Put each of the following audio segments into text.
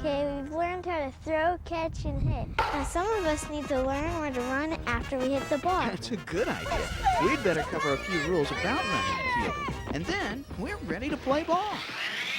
Okay, we've learned how to throw, catch, and hit. Now some of us need to learn where to run after we hit the ball. That's a good idea. We'd better cover a few rules about running and fielding, and then we're ready to play ball.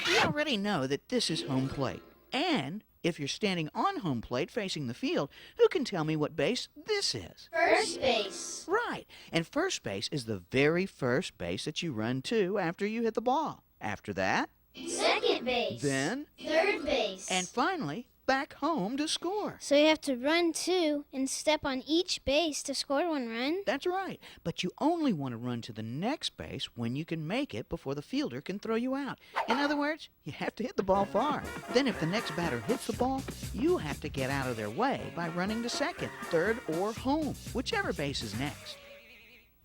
We already know that this is home plate. And if you're standing on home plate facing the field, who can tell me what base this is? First base. Right. And first base is the very first base that you run to after you hit the ball. After that, Second base. then, Third base. and finally, back home to score. So you have to run two and step on each base to score one run? That's right. But you only want to run to the next base when you can make it before the fielder can throw you out. In other words, you have to hit the ball far. Then if the next batter hits the ball, you have to get out of their way by running to second, third, or home, whichever base is next.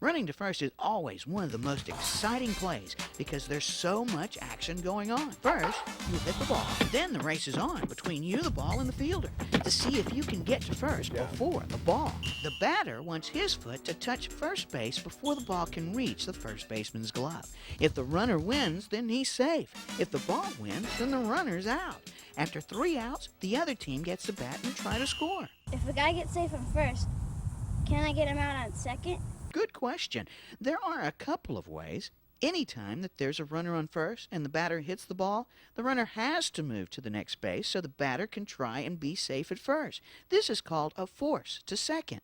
Running to first is always one of the most exciting plays because there's so much action going on. First, you hit the ball. Then the race is on between you, the ball, and the fielder to see if you can get to first before the ball. The batter wants his foot to touch first base before the ball can reach the first baseman's glove. If the runner wins, then he's safe. If the ball wins, then the runner's out. After 3 outs, the other team gets to bat and try to score. If a guy gets safe on first, can I get him out on second? Good question. There are a couple of ways. Anytime that there's a runner on first and the batter hits the ball, the runner has to move to the next base so the batter can try and be safe at first. This is called a force to second.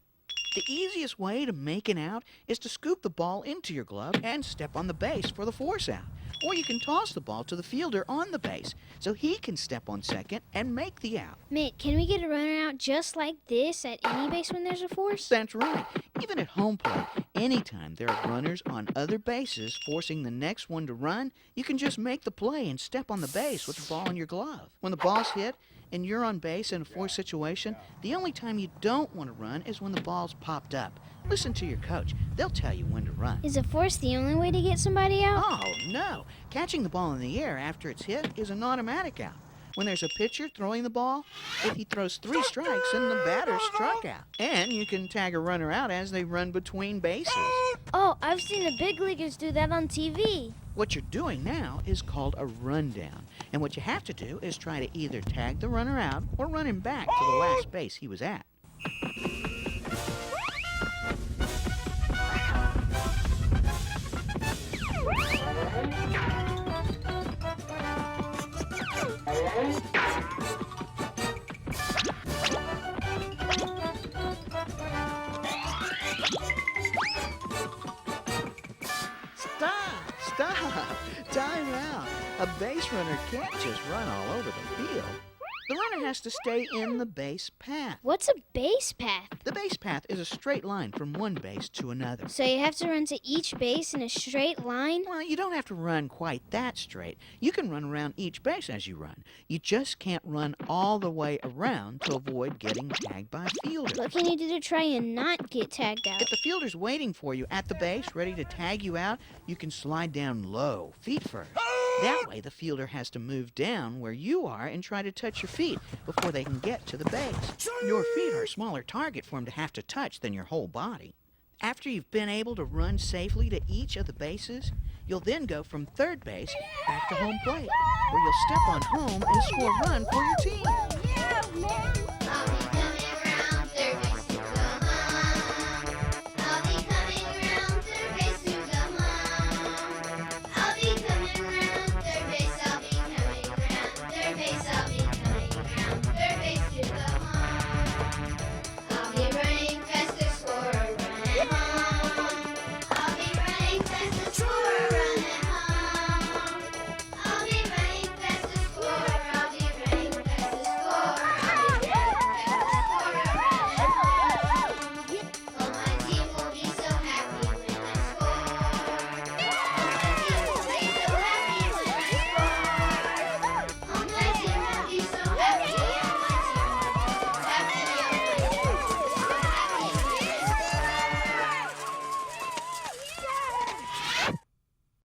The easiest way to make an out is to scoop the ball into your glove and step on the base for the force out. Or you can toss the ball to the fielder on the base so he can step on second and make the out. Mate, can we get a runner out just like this at any base when there's a force? That's right. Even at home plate, anytime there are runners on other bases forcing the next one to run, you can just make the play and step on the base with the ball in your glove. When the ball's hit and you're on base in a force situation, the only time you don't want to run is when the ball's popped up. Listen to your coach. They'll tell you when to run. Is a force the only way to get somebody out? Oh, no. Catching the ball in the air after it's hit is an automatic out. When there's a pitcher throwing the ball, if he throws 3 strikes, then the batter's struck out. And you can tag a runner out as they run between bases. Oh, I've seen the big leaguers do that on TV. What you're doing now is called a rundown. And what you have to do is try to either tag the runner out or run him back to the last base he was at. Stop! Time out! A base runner can't just run all over the field. The runner has to stay in the base path. What's a base path? The base path is a straight line from one base to another. So you have to run to each base in a straight line? Well, you don't have to run quite that straight. You can run around each base as you run. You just can't run all the way around to avoid getting tagged by a fielder. What can you do to try and not get tagged out? If the fielder's waiting for you at the base, ready to tag you out, you can slide down low, feet first. That way, the fielder has to move down where you are and try to touch your feet before they can get to the base. Your feet are a smaller target for him to have to touch than your whole body. After you've been able to run safely to each of the bases, you'll then go from third base back to home plate, where you'll step on home and score a run for your team. Yeah, man.